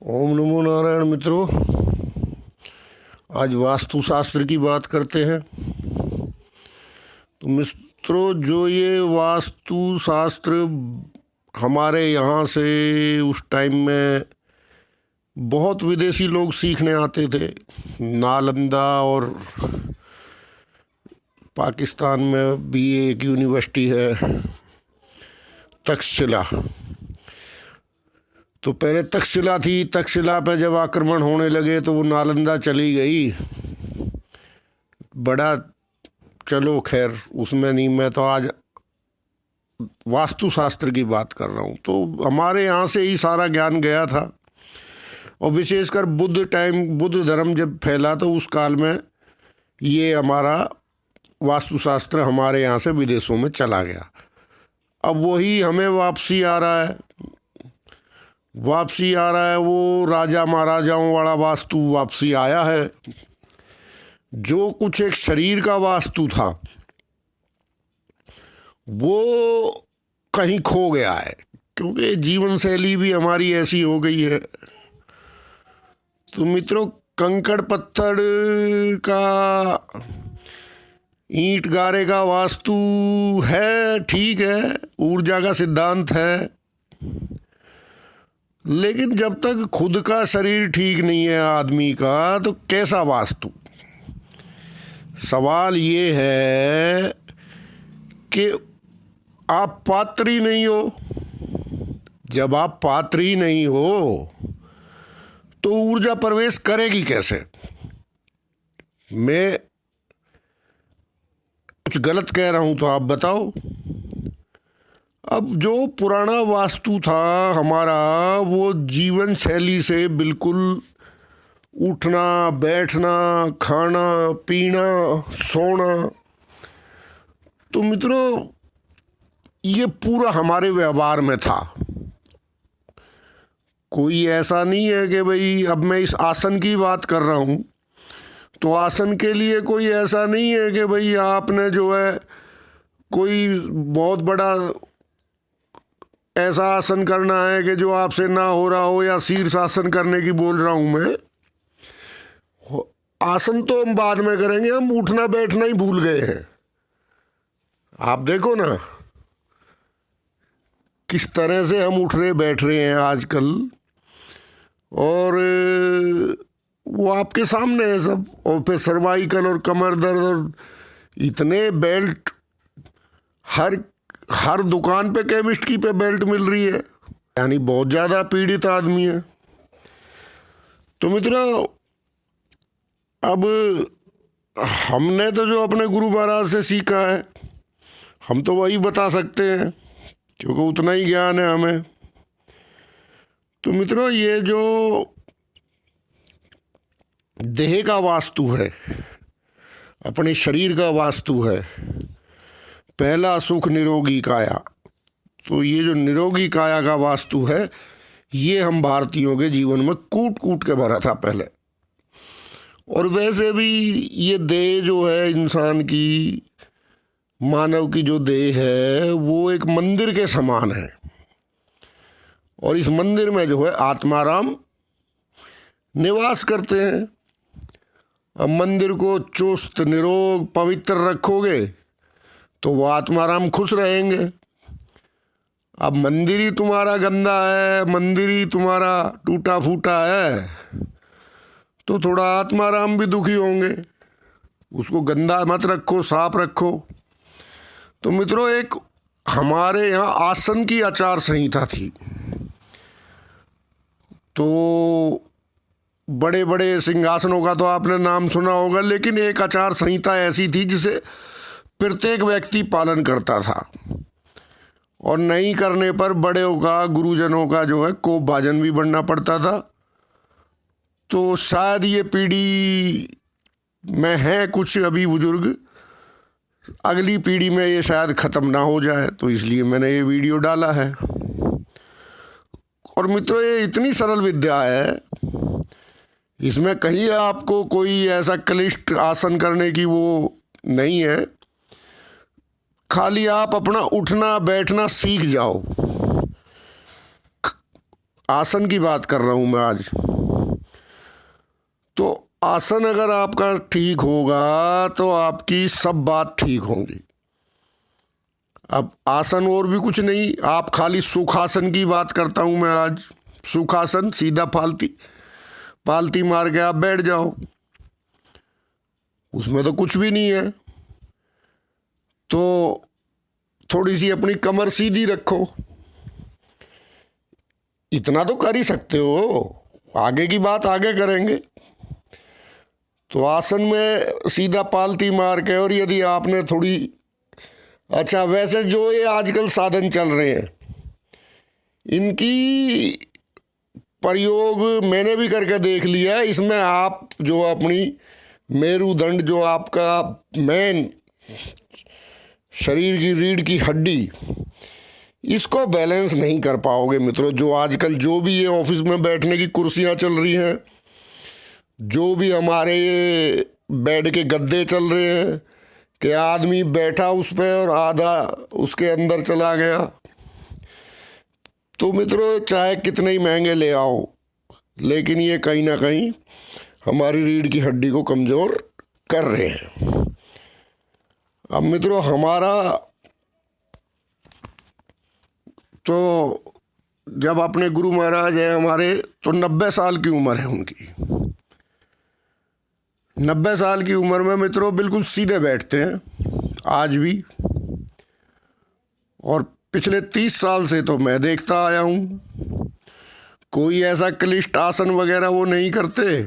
ओम नमो नारायण मित्रों, आज वास्तुशास्त्र की बात करते हैं। तो मित्रों, जो ये वास्तुशास्त्र हमारे यहाँ से उस टाइम में बहुत विदेशी लोग सीखने आते थे। नालंदा और पाकिस्तान में भी एक यूनिवर्सिटी है, तक्षशिला। तो पहले तक्षशिला थी, तक्षशिला पे जब आक्रमण होने लगे तो वो नालंदा चली गई। बड़ा, चलो खैर उसमें नहीं, मैं तो आज वास्तुशास्त्र की बात कर रहा हूँ। तो हमारे यहाँ से ही सारा ज्ञान गया था, और विशेषकर बुद्ध धर्म जब फैला तो उस काल में ये हमारा वास्तुशास्त्र हमारे यहाँ से विदेशों में चला गया। अब वही हमें वापसी आ रहा है। वो राजा महाराजाओं वाला वास्तु वापसी आया है। जो कुछ एक शरीर का वास्तु था वो कहीं खो गया है, क्योंकि जीवन शैली भी हमारी ऐसी हो गई है। तो मित्रों, कंकड़ पत्थर का, ईंट गारे का वास्तु है, ठीक है, ऊर्जा का सिद्धांत है, लेकिन जब तक खुद का शरीर ठीक नहीं है आदमी का, तो कैसा वास्तु। सवाल ये है कि आप पात्र ही नहीं हो। जब आप पात्र ही नहीं हो तो ऊर्जा प्रवेश करेगी कैसे। मैं कुछ गलत कह रहा हूं तो आप बताओ। अब जो पुराना वास्तु था हमारा, वो जीवन शैली से बिल्कुल उठना बैठना, खाना पीना, सोना, तो मित्रों ये पूरा हमारे व्यवहार में था। कोई ऐसा नहीं है कि भाई, अब मैं इस आसन की बात कर रहा हूँ तो आसन के लिए कोई ऐसा नहीं है कि भाई आपने जो है कोई बहुत बड़ा ऐसा आसन करना है कि जो आपसे ना हो रहा हो, या शीर्षासन करने की बोल रहा हूं मैं। आसन तो हम बाद में करेंगे, हम उठना बैठना ही भूल गए हैं। आप देखो ना किस तरह से हम उठ रहे बैठ रहे हैं आजकल, और वो आपके सामने है सब। और फिर सर्वाइकल और कमर दर्द, और इतने बेल्ट, हर दुकान पे केमिस्ट की पे बेल्ट मिल रही है, यानी बहुत ज़्यादा पीड़ित आदमी है। तो मित्रों, अब हमने तो जो अपने गुरु महाराज से सीखा है, हम तो वही बता सकते हैं, क्योंकि उतना ही ज्ञान है हमें। तो मित्रों, ये जो देह का वास्तु है, अपने शरीर का वास्तु है, पहला सुख निरोगी काया। तो ये जो निरोगी काया का वास्तु है, ये हम भारतीयों के जीवन में कूट कूट के भरा था पहले। और वैसे भी ये देह जो है इंसान की, मानव की जो देह है, वो एक मंदिर के समान है। और इस मंदिर में जो है आत्माराम निवास करते हैं। अब मंदिर को चुस्त निरोग पवित्र रखोगे तो वो आत्माराम खुश रहेंगे। अब मंदिर ही तुम्हारा गंदा है, मंदिर ही तुम्हारा टूटा फूटा है, तो थोड़ा आत्माराम भी दुखी होंगे। उसको गंदा मत रखो, साफ रखो। तो मित्रों, एक हमारे यहाँ आसन की आचार संहिता थी। तो बड़े बड़े सिंहासनों का तो आपने नाम सुना होगा, लेकिन एक आचार संहिता ऐसी थी जिसे प्रत्येक व्यक्ति पालन करता था, और नहीं करने पर बड़ों का, गुरुजनों का जो है कोप भाजन भी बनना पड़ता था। तो शायद ये पीढ़ी में है कुछ अभी बुजुर्ग, अगली पीढ़ी में ये शायद ख़त्म ना हो जाए, तो इसलिए मैंने ये वीडियो डाला है। और मित्रों, ये इतनी सरल विद्या है, इसमें कहीं आपको कोई ऐसा क्लिष्ट आसन करने की वो नहीं है। खाली आप अपना उठना बैठना सीख जाओ। आसन की बात कर रहा हूँ मैं आज। तो आसन अगर आपका ठीक होगा तो आपकी सब बात ठीक होंगी। अब आसन और भी कुछ नहीं, आप खाली सुखासन की बात करता हूँ मैं आज। सुखासन, सीधा पालती मार के आप बैठ जाओ, उसमें तो कुछ भी नहीं है। तो थोड़ी सी अपनी कमर सीधी रखो, इतना तो कर ही सकते हो, आगे की बात आगे करेंगे। तो आसन में सीधा पालती मार के, और यदि आपने थोड़ी, अच्छा वैसे जो ये आजकल साधन चल रहे हैं इनकी प्रयोग मैंने भी करके देख लिया है। इसमें आप जो अपनी मेरुदंड, जो आपका मेन शरीर की रीढ़ की हड्डी, इसको बैलेंस नहीं कर पाओगे मित्रों। जो आजकल जो भी ये ऑफिस में बैठने की कुर्सियां चल रही हैं, जो भी हमारे ये बेड के गद्दे चल रहे हैं कि आदमी बैठा उस पर और आधा उसके अंदर चला गया, तो मित्रों चाहे कितने ही महंगे ले आओ, लेकिन ये कहीं ना कहीं हमारी रीढ़ की हड्डी को कमज़ोर कर रहे हैं। अब मित्रों हमारा तो जब अपने गुरु महाराज हैं हमारे, तो 90 साल की उम्र है उनकी। 90 साल की उम्र में मित्रों बिल्कुल सीधे बैठते हैं आज भी, और पिछले 30 साल से तो मैं देखता आया हूँ कोई ऐसा क्लिष्ट आसन वगैरह वो नहीं करते,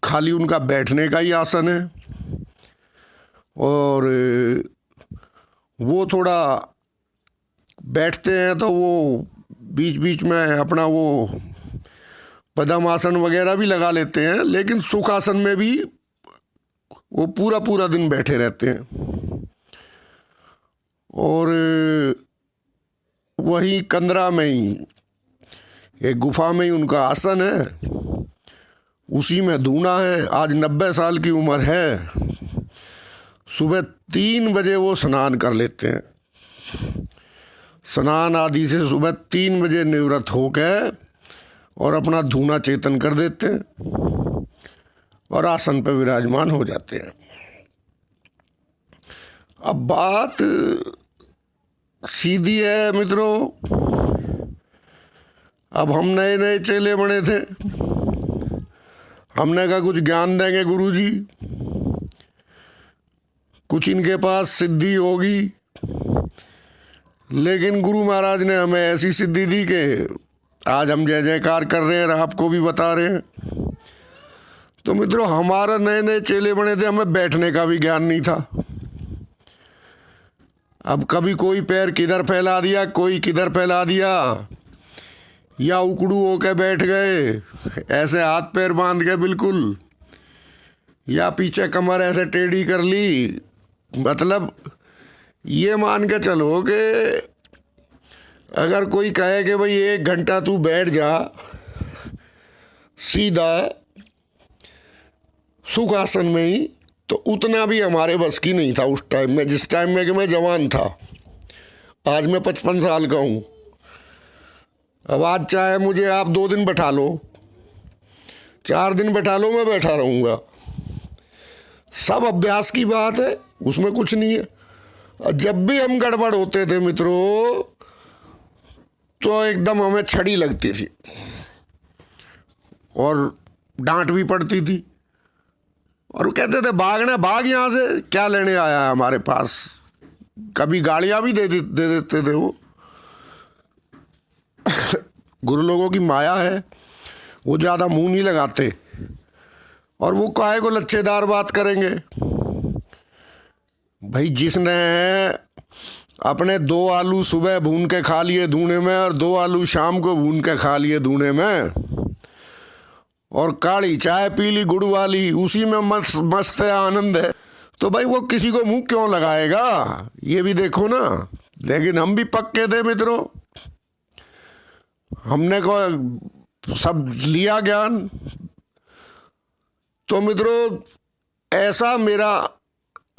खाली उनका बैठने का ही आसन है। और वो थोड़ा बैठते हैं तो वो बीच बीच में अपना वो पद्मासन वगैरह भी लगा लेते हैं, लेकिन सुखासन में भी वो पूरा पूरा दिन बैठे रहते हैं। और वही कंदरा में ही एक गुफा में ही उनका आसन है, उसी में धूना है। आज 90 साल की उम्र है, सुबह 3 बजे वो स्नान कर लेते हैं। स्नान आदि से सुबह 3 बजे निवृत्त होकर और अपना धूना चेतन कर देते हैं और आसन पर विराजमान हो जाते हैं। अब बात सीधी है मित्रों। अब हम नए नए चेले बने थे, हमने कहा कुछ ज्ञान देंगे गुरुजी, कुछ इनके पास सिद्धि होगी। लेकिन गुरु महाराज ने हमें ऐसी सिद्धि दी कि आज हम जय जयकार कर रहे हैं और आपको भी बता रहे हैं। तो मित्रों हमारा नए नए चेले बने थे, हमें बैठने का भी ज्ञान नहीं था। अब कभी कोई पैर किधर फैला दिया, कोई किधर फैला दिया, या उकड़ू होके बैठ गए ऐसे हाथ पैर बांध के बिल्कुल, या पीछे कमर ऐसे टेढ़ी कर ली। मतलब ये मान के चलो कि अगर कोई कहे कि भाई 1 घंटा तू बैठ जा सीधा सुखासन में ही, तो उतना भी हमारे बस की नहीं था उस टाइम में, जिस टाइम में कि मैं जवान था। आज मैं 55 साल का हूँ। अब आज चाहे मुझे आप 2 दिन बैठा लो, 4 दिन बैठा लो, मैं बैठा रहूँगा। सब अभ्यास की बात है, उसमें कुछ नहीं है। और जब भी हम गड़बड़ होते थे मित्रों, तो एकदम हमें छड़ी लगती थी और डांट भी पड़ती थी, और वो कहते थे भागना, भाग यहाँ से, क्या लेने आया है हमारे पास। कभी गालियाँ भी दे देते थे वो। गुरु लोगों की माया है, वो ज़्यादा मुंह नहीं लगाते, और वो काहे को लच्छेदार बात करेंगे। भाई जिसने अपने 2 आलू सुबह भून के खा लिए धूने में और 2 आलू शाम को भून के खा लिए धूने में, और काली चाय पी ली गुड़ वाली, उसी में मस्त है, आनंद है, तो भाई वो किसी को मुंह क्यों लगाएगा, ये भी देखो ना। लेकिन हम भी पक्के थे मित्रों, हमने को सब लिया ज्ञान। तो मित्रों ऐसा मेरा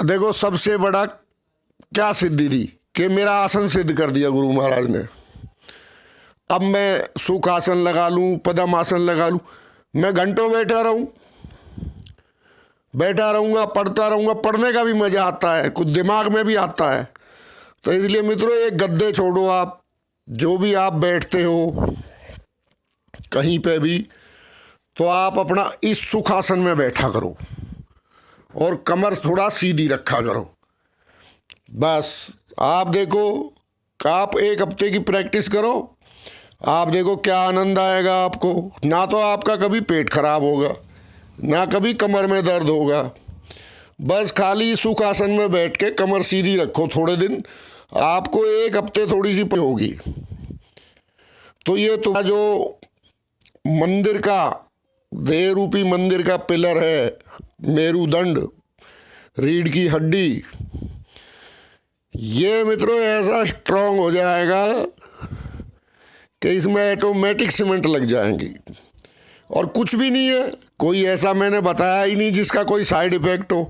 देखो सबसे बड़ा क्या सिद्धि दी कि मेरा आसन सिद्ध कर दिया गुरु महाराज ने। अब मैं सुखासन लगा लूँ, पद्मासन लगा लूँ, मैं घंटों बैठा रहूँगा, पढ़ता रहूँगा। पढ़ने का भी मज़ा आता है, कुछ दिमाग में भी आता है। तो इसलिए मित्रों, एक गद्दे छोड़ो, आप जो भी आप बैठते हो कहीं पे भी, तो आप अपना इस सुखासन में बैठा करो और कमर थोड़ा सीधी रखा करो। बस आप देखो, आप 1 हफ्ते की प्रैक्टिस करो, आप देखो क्या आनंद आएगा आपको। ना तो आपका कभी पेट खराब होगा, ना कभी कमर में दर्द होगा। बस खाली सुखासन में बैठ के कमर सीधी रखो थोड़े दिन, आपको 1 हफ्ते थोड़ी सी होगी। तो ये तो जो मंदिर का, देह रूपी मंदिर का पिलर है, मेरुदंड, रीढ़ की हड्डी, ये मित्रों ऐसा स्ट्रांग हो जाएगा कि इसमें ऑटोमेटिक सीमेंट लग जाएंगी। और कुछ भी नहीं है, कोई ऐसा मैंने बताया ही नहीं जिसका कोई साइड इफेक्ट हो।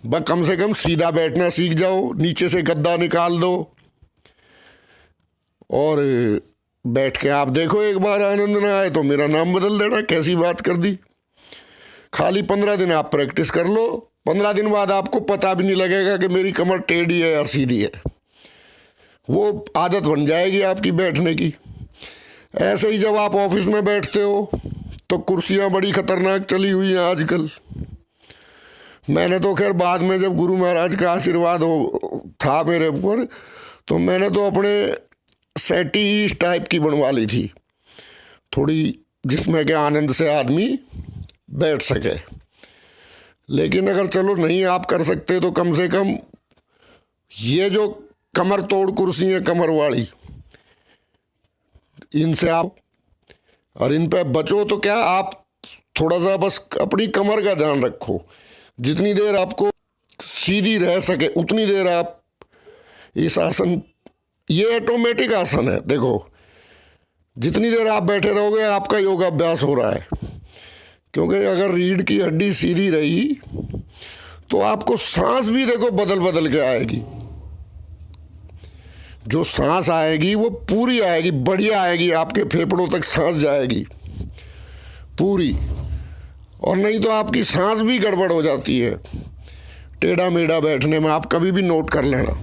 बस कम से कम सीधा बैठना सीख जाओ, नीचे से गद्दा निकाल दो और बैठ के आप देखो। एक बार आनंद ना आए तो मेरा नाम बदल देना, कैसी बात कर दी। खाली 15 दिन आप प्रैक्टिस कर लो, 15 दिन बाद आपको पता भी नहीं लगेगा कि मेरी कमर टेढ़ी है या सीधी है। वो आदत बन जाएगी आपकी बैठने की। ऐसे ही जब आप ऑफिस में बैठते हो तो कुर्सियां बड़ी खतरनाक चली हुई हैं आजकल। मैंने तो खैर बाद में, जब गुरु महाराज का आशीर्वाद था मेरे ऊपर, तो मैंने तो अपने सेटी इस टाइप की बनवा ली थी थोड़ी, जिसमें कि आनंद से आदमी बैठ सके। लेकिन अगर चलो नहीं आप कर सकते तो कम से कम ये जो कमर तोड़ कुर्सी है, कमर वाली, इनसे आप, और इन पे बचो तो क्या, आप थोड़ा सा बस अपनी कमर का ध्यान रखो। जितनी देर आपको सीधी रह सके उतनी देर आप इस आसन, ये ऑटोमेटिक आसन है। देखो, जितनी देर आप बैठे रहोगे आपका योगाभ्यास हो रहा है। क्योंकि अगर रीढ़ की हड्डी सीधी रही तो आपको सांस भी देखो बदल बदल के आएगी। जो सांस आएगी वो पूरी आएगी, बढ़िया आएगी, आपके फेफड़ों तक सांस जाएगी पूरी। और नहीं तो आपकी सांस भी गड़बड़ हो जाती है टेढ़ा मेढ़ा बैठने में, आप कभी भी नोट कर लेना।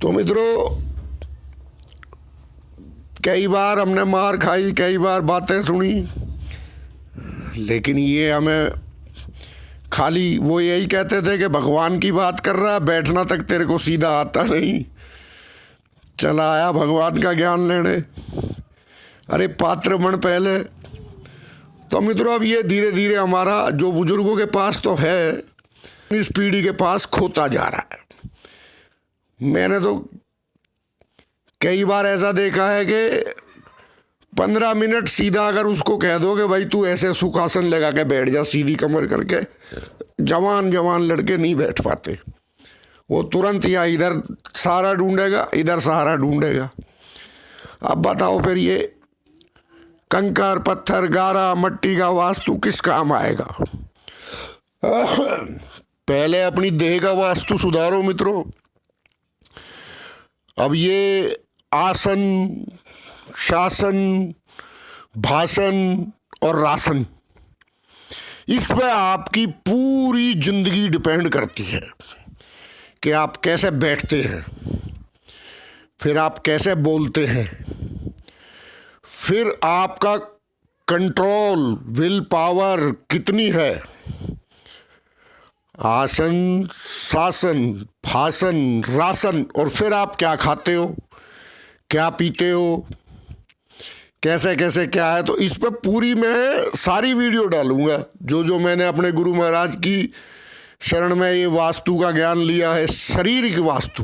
तो मित्रों, कई बार हमने मार खाई, कई बार बातें सुनी, लेकिन ये हमें खाली वो यही कहते थे कि भगवान की बात कर रहा है, बैठना तक तेरे को सीधा आता नहीं। चला आया भगवान का ज्ञान लेने, अरे पात्र बन पहले। तो मित्रों, अब ये धीरे धीरे हमारा जो बुजुर्गों के पास तो है, इस पीढ़ी के पास खोता जा रहा है। मैंने तो कई बार ऐसा देखा है कि 15 मिनट सीधा अगर उसको कह दो कि भाई तू ऐसे सुखासन लगा के बैठ जा सीधी कमर करके, जवान जवान लड़के नहीं बैठ पाते। वो तुरंत या इधर सहारा ढूंढेगा, इधर सहारा ढूंढेगा। अब बताओ फिर ये कंकर पत्थर गारा मट्टी का वास्तु किस काम आएगा? पहले अपनी देह का वास्तु सुधारो मित्रों। अब ये आसन, शासन, भाषण और रासन, इस पे आपकी पूरी जिंदगी डिपेंड करती है कि आप कैसे बैठते हैं, फिर आप कैसे बोलते हैं, फिर आपका कंट्रोल, विल पावर कितनी है। आसन, शासन, भाषण, रासन, और फिर आप क्या खाते हो, क्या पीते हो, कैसे कैसे क्या है। तो इस पर पूरी मैं सारी वीडियो डालूंगा, जो जो मैंने अपने गुरु महाराज की शरण में ये वास्तु का ज्ञान लिया है, शारीरिक वास्तु।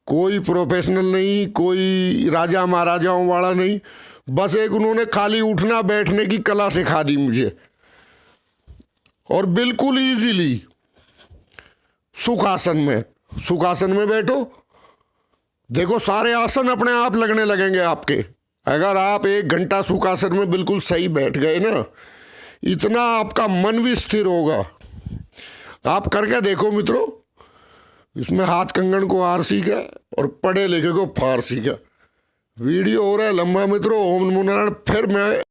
कोई प्रोफेशनल नहीं, कोई राजा महाराजाओं वाला नहीं, बस एक उन्होंने खाली उठना बैठने की कला सिखा दी मुझे, और बिल्कुल इजीली सुखासन में बैठो। देखो सारे आसन अपने आप लगने लगेंगे आपके। अगर आप 1 घंटा सुखासन में बिल्कुल सही बैठ गए ना, इतना आपका मन भी स्थिर होगा। आप करके देखो मित्रों। इसमें हाथ कंगन को आरसी का और पढ़े लिखे को फारसी का। वीडियो हो रहा है लंबा मित्रों। ओम नमो नारायण। फिर मैं